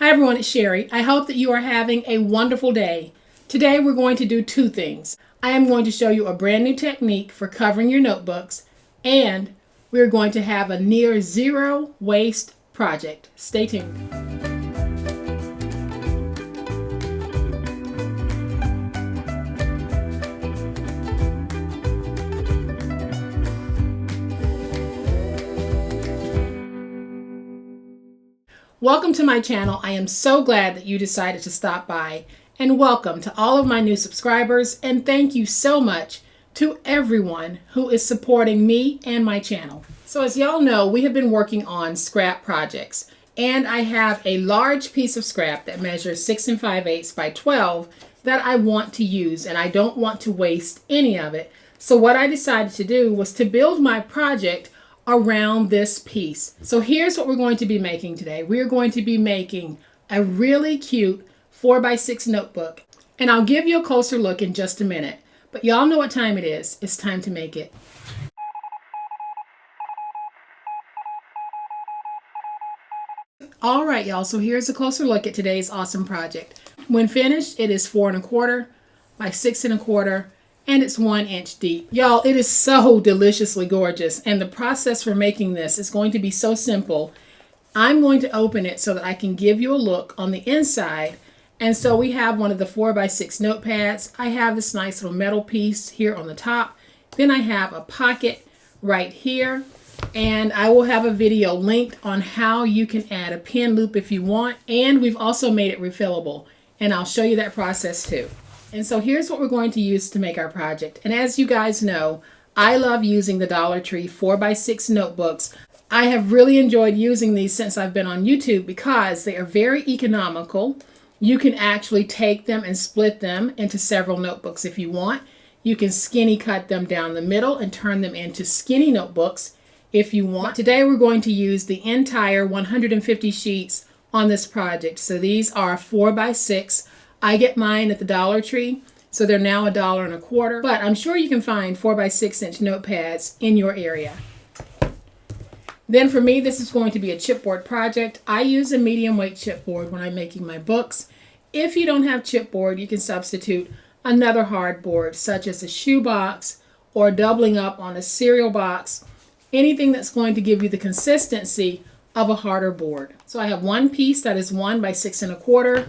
Hi everyone, it's Sherry. I hope that you are having a wonderful day. Today we're going to do two things. I am going to show you a brand new technique for covering your notebooks, and we're going to have a near zero waste project. Stay tuned. Welcome to my channel. I am so glad that you decided to stop by, and welcome to all of my new subscribers, and thank you so much to everyone who is supporting me and my channel. So as y'all know, we have been working on scrap projects, and I have a large piece of scrap that measures 6 5/8 by 12 that I want to use, and I don't want to waste any of it. So what I decided to do was to build my project around this piece. So here's what we're going to be making today. We're going to be making a really cute 4x6 notebook, and I'll give you a closer look in just a minute. But y'all know what time it is. It's time to make it. All right, y'all, so here's a closer look at today's awesome project. When finished, it is 4 1/4 by 6 1/4, and it's 1 inch deep. Y'all, it is so deliciously gorgeous, and the process for making this is going to be so simple. I'm going to open it so that I can give you a look on the inside. And so we have one of the 4x6 notepads. I have this nice little metal piece here on the top. Then I have a pocket right here, and I will have a video linked on how you can add a pin loop if you want, and we've also made it refillable, and I'll show you that process too. And so here's what we're going to use to make our project. And as you guys know, I love using the Dollar Tree 4x6 notebooks. I have really enjoyed using these since I've been on YouTube because they are very economical. You can actually take them and split them into several notebooks if you want. You can skinny cut them down the middle and turn them into skinny notebooks if you want. Today we're going to use the entire 150 sheets on this project. So these are 4x6. I get mine at the Dollar Tree, so they're now $1.25, but I'm sure you can find 4x6 inch notepads in your area. Then for me, this is going to be a chipboard project. I use a medium weight chipboard when I'm making my books. If you don't have chipboard, you can substitute another hard board, such as a shoe box or doubling up on a cereal box, anything that's going to give you the consistency of a harder board. So I have one piece that is 1 by 6 1/4.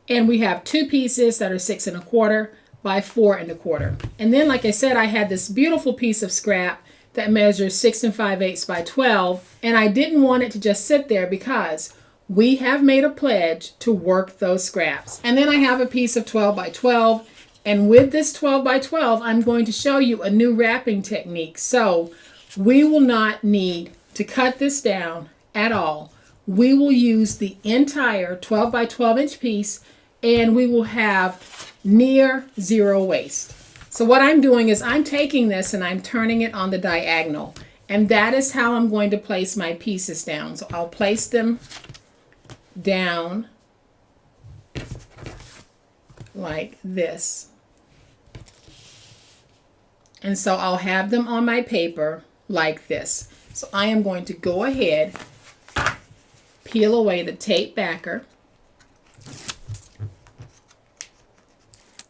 And we have two pieces that are 6 1/4 by 4 1/4. And then, like I said, I had this beautiful piece of scrap that measures 6 5/8 by 12. And I didn't want it to just sit there because we have made a pledge to work those scraps. And then I have a piece of 12 by 12. And with this 12 by 12, I'm going to show you a new wrapping technique. So we will not need to cut this down at all. We will use the entire 12 by 12 inch piece, and we will have near zero waste. So what I'm doing is I'm taking this and I'm turning it on the diagonal, and that is how I'm going to place my pieces down. So I'll place them down like this. And so I'll have them on my paper like this. So I am going to go ahead, peel away the tape backer,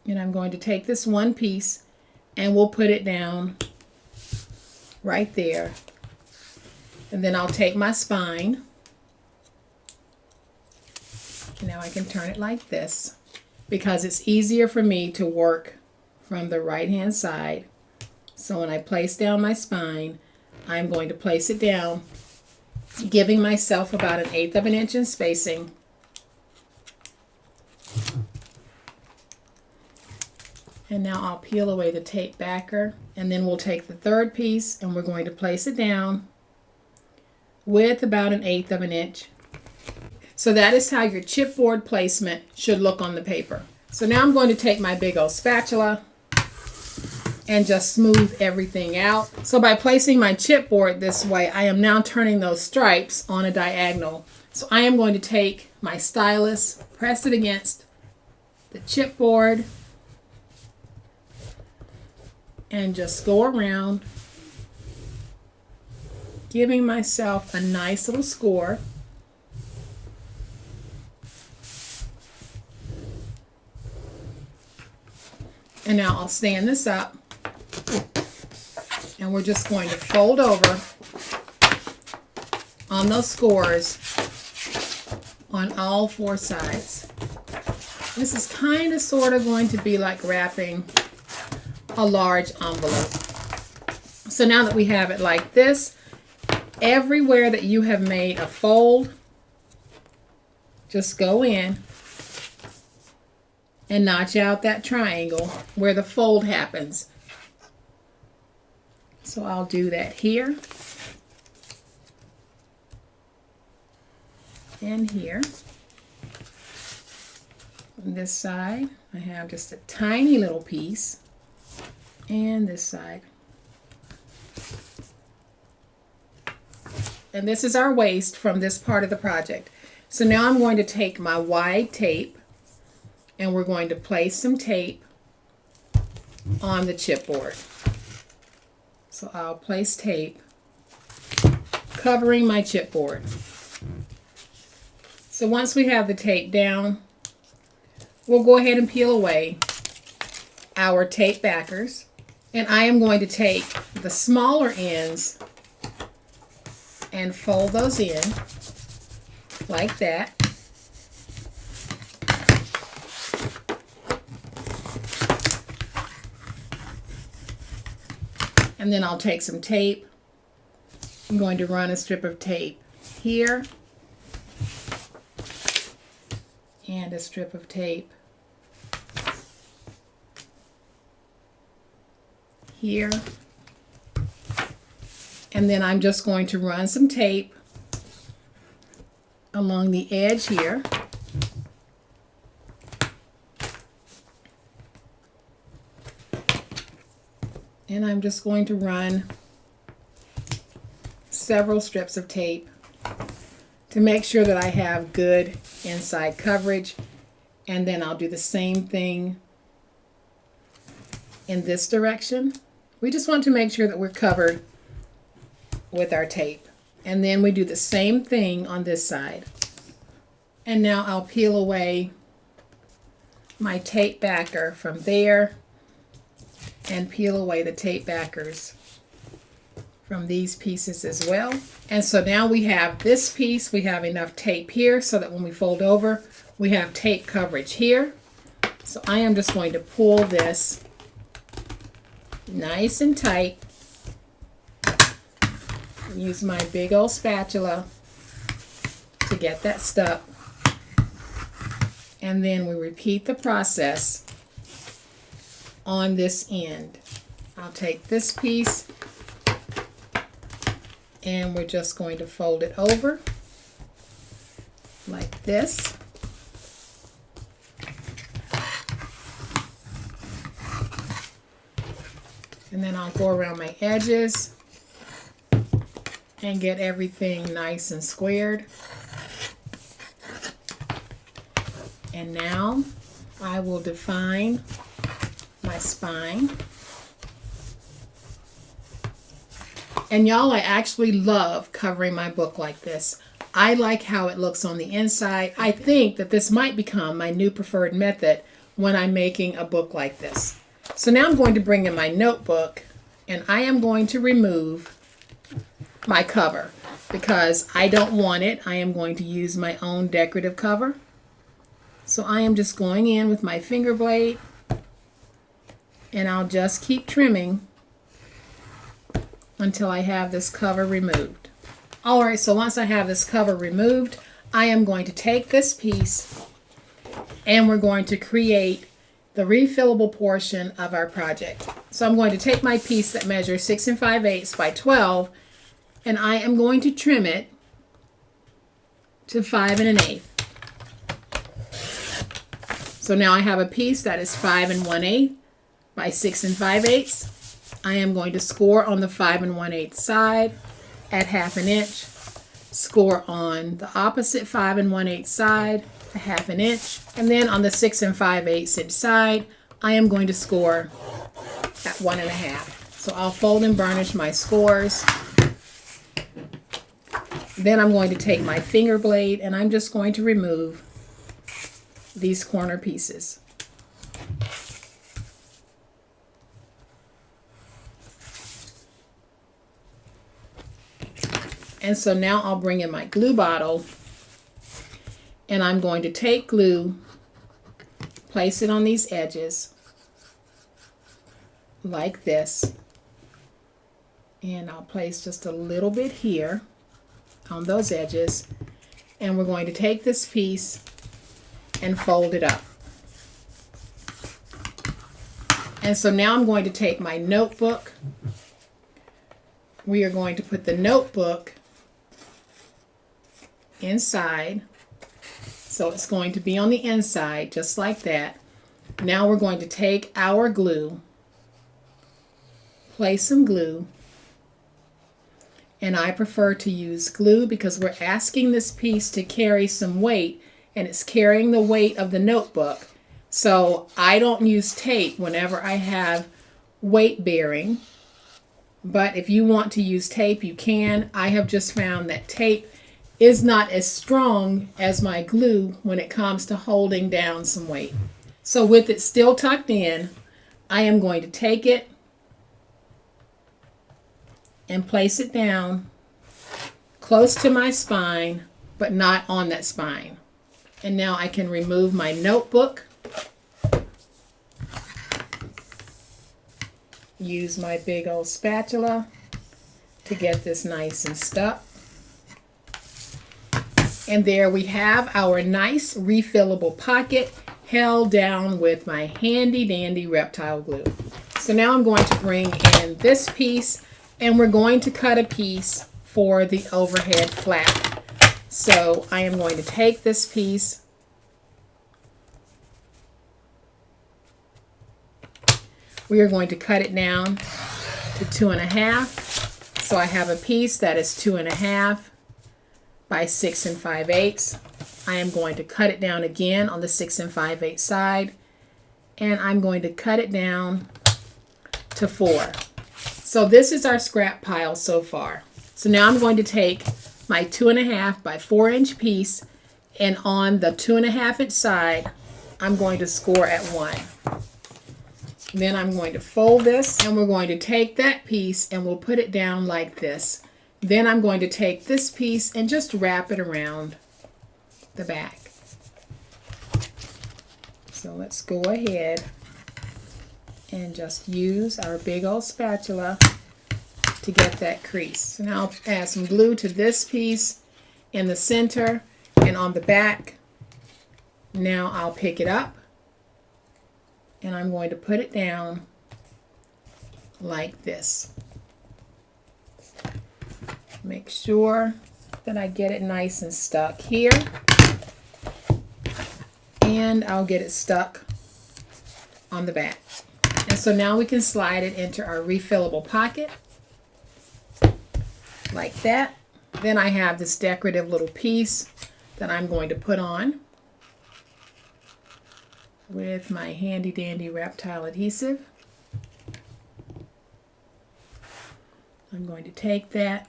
and I'm going to take this one piece and we'll put it down right there. And then I'll take my spine. Now I can turn it like this because it's easier for me to work from the right hand side. So when I place down my spine, I'm going to place it down, giving myself about 1/8 of an inch in spacing. And now I'll peel away the tape backer, and then we'll take the third piece and we're going to place it down with about 1/8 of an inch. So that is how your chipboard placement should look on the paper. So now I'm going to take my big old spatula and just smooth everything out. So by placing my chipboard this way, I am now turning those stripes on a diagonal. So I am going to take my stylus, press it against the chipboard, and just go around, giving myself a nice little score. And now I'll stand this up, and we're just going to fold over on those scores on all 4 sides. This is kind of sort of going to be like wrapping a large envelope. So now that we have it like this, everywhere that you have made a fold, just go in and notch out that triangle where the fold happens. So I'll do that here and here. On this side, I have just a tiny little piece, and this side. And this is our waste from this part of the project. So now I'm going to take my wide tape, and we're going to place some tape on the chipboard. So I'll place tape covering my chipboard. So once we have the tape down, we'll go ahead and peel away our tape backers. And I am going to take the smaller ends and fold those in like that. And then I'll take some tape. I'm going to run a strip of tape here and a strip of tape here. And then I'm just going to run some tape along the edge here. And I'm just going to run several strips of tape to make sure that I have good inside coverage. And then I'll do the same thing in this direction. We just want to make sure that we're covered with our tape. And then we do the same thing on this side. And now I'll peel away my tape backer from there and peel away the tape backers from these pieces as well. And so now we have this piece, we have enough tape here so that when we fold over, we have tape coverage here. So I am just going to pull this nice and tight. Use my big old spatula to get that stuck. And then we repeat the process on this end. I'll take this piece and we're just going to fold it over like this. And then I'll go around my edges and get everything nice and squared. And now I will define my spine. And y'all, I actually love covering my book like this. I like how it looks on the inside. I think that this might become my new preferred method when I'm making a book like this. So now I'm going to bring in my notebook and I am going to remove my cover because I don't want it. I am going to use my own decorative cover. So I am just going in with my finger blade and I'll just keep trimming until I have this cover removed. Alright, so once I have this cover removed, I am going to take this piece and we're going to create the refillable portion of our project. So I'm going to take my piece that measures 6 5/8 by 12 and I am going to trim it to 5 1/8. So now I have a piece that is 5 1/8 by 6 5/8. I am going to score on the 5 1/8 side at 1/2 inch, score on the opposite 5 1/8 side at 1/2 inch, and then on the 6 5/8 inch side, I am going to score at 1 1/2. So I'll fold and burnish my scores. Then I'm going to take my finger blade and I'm just going to remove these corner pieces. And so now I'll bring in my glue bottle, and I'm going to take glue, place it on these edges like this, and I'll place just a little bit here on those edges, and we're going to take this piece and fold it up. And so now I'm going to take my notebook. We are going to put the notebook inside. So it's going to be on the inside, just like that. Now we're going to take our glue, place some glue, and I prefer to use glue because we're asking this piece to carry some weight, and it's carrying the weight of the notebook. So I don't use tape whenever I have weight bearing, but if you want to use tape, you can. I have just found that tape is not as strong as my glue when it comes to holding down some weight. So with it still tucked in, I am going to take it and place it down close to my spine, but not on that spine. And now I can remove my notebook, use my big old spatula to get this nice and stuck. And there we have our nice refillable pocket held down with my handy dandy reptile glue. So now I'm going to bring in this piece, and we're going to cut a piece for the overhead flap. So I am going to take this piece, we are going to cut it down to 2.5. So I have a piece that is 2.5 by 6 5/8. I am going to cut it down again on the 6 5/8 side, and I'm going to cut it down to 4. So this is our scrap pile so far. So now I'm going to take my 2.5 by 4-inch piece, and on the 2.5-inch side, I'm going to score at 1. Then I'm going to fold this, and we're going to take that piece and we'll put it down like this. Then I'm going to take this piece and just wrap it around the back. So let's go ahead and just use our big old spatula to get that crease. So now I'll add some glue to this piece in the center and on the back. Now I'll pick it up, and I'm going to put it down like this. Make sure that I get it nice and stuck here, and I'll get it stuck on the back. And so now we can slide it into our refillable pocket like that. Then I have this decorative little piece that I'm going to put on with my handy dandy reptile adhesive. I'm going to take that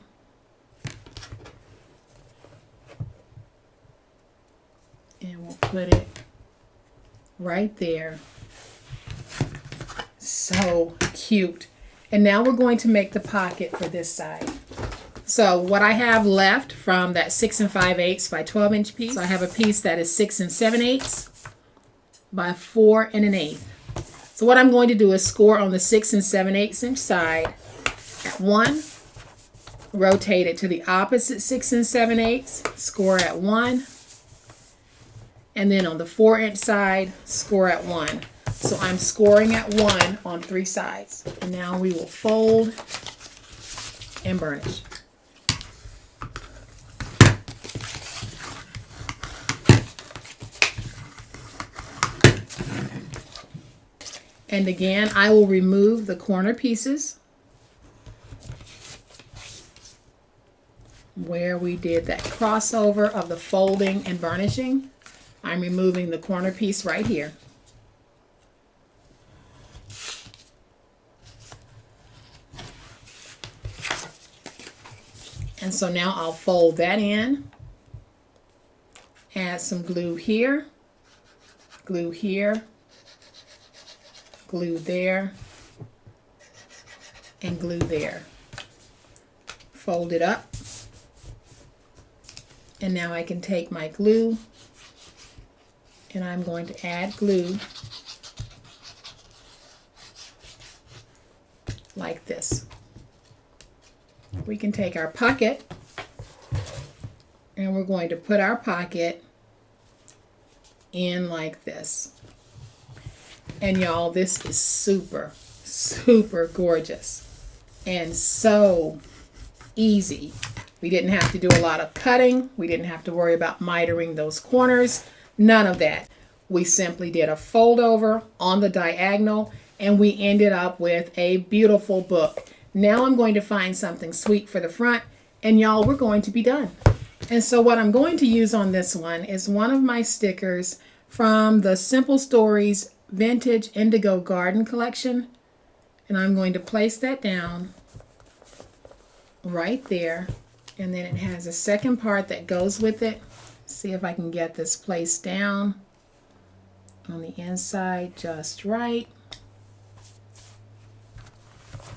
and we'll put it right there. So cute. And now we're going to make the pocket for this side. So what I have left from that 6 5/8 by 12-inch piece, so I have a piece that is 6 7/8 by 4 1/8. So what I'm going to do is score on the 6 7/8 inch side at 1, rotate it to the opposite 6 7/8, score at 1, and then on the 4-inch side, score at 1. So I'm scoring at 1 on 3 sides. And now we will fold and burnish. And again, I will remove the corner pieces where we did that crossover of the folding and burnishing. I'm removing the corner piece right here. And so now I'll fold that in, add some glue here, glue there, and glue there. Fold it up And now I can take my glue and I'm going to add glue like this. We can take our pocket and we're going to put our pocket in like this. And y'all, this is super, super gorgeous and so easy. We didn't have to do a lot of cutting. We didn't have to worry about mitering those corners. None of that. We simply did a fold over on the diagonal and we ended up with a beautiful book. Now I'm going to find something sweet for the front and y'all, we're going to be done. And so what I'm going to use on this one is one of my stickers from the Simple Stories Vintage Indigo Garden collection. And I'm going to place that down right there. And then it has a second part that goes with it. See if I can get this placed down on the inside just right.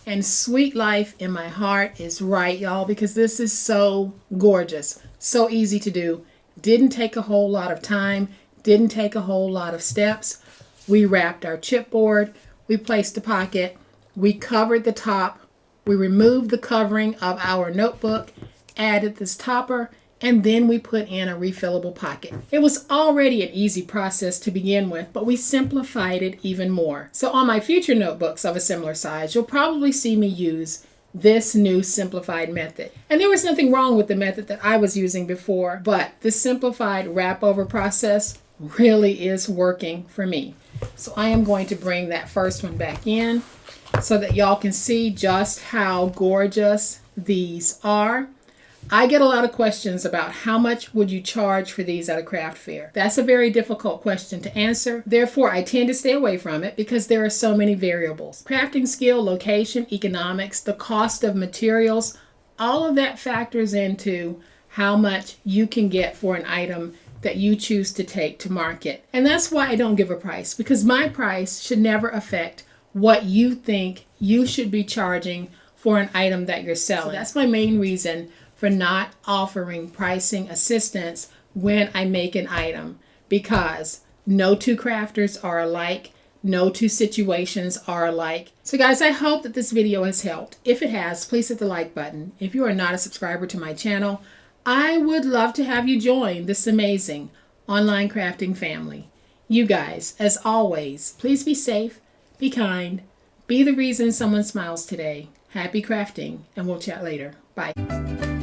And Sweet Life in My Heart is right, y'all, because this is so gorgeous. So easy to do. Didn't take a whole lot of time. Didn't take a whole lot of steps. We wrapped our chipboard. We placed a pocket. We covered the top. We removed the covering of our notebook, added this topper, and then we put in a refillable pocket. It was already an easy process to begin with, but we simplified it even more. So on my future notebooks of a similar size, you'll probably see me use this new simplified method. And there was nothing wrong with the method that I was using before, but the simplified wrap over process really is working for me. So I am going to bring that first one back in so that y'all can see just how gorgeous these are. I get a lot of questions about how much would you charge for these at a craft fair. That's a very difficult question to answer. Therefore, I tend to stay away from it because there are so many variables. Crafting skill, location, economics, the cost of materials, all of that factors into how much you can get for an item that you choose to take to market. And that's why I don't give a price, because my price should never affect what you think you should be charging for an item that you're selling. So that's my main reason for not offering pricing assistance when I make an item, because no two crafters are alike, no two situations are alike. So guys, I hope that this video has helped. If it has, please hit the like button. If you are not a subscriber to my channel, I would love to have you join this amazing online crafting family. You guys, as always, please be safe, be kind, be the reason someone smiles today. Happy crafting, and we'll chat later. Bye.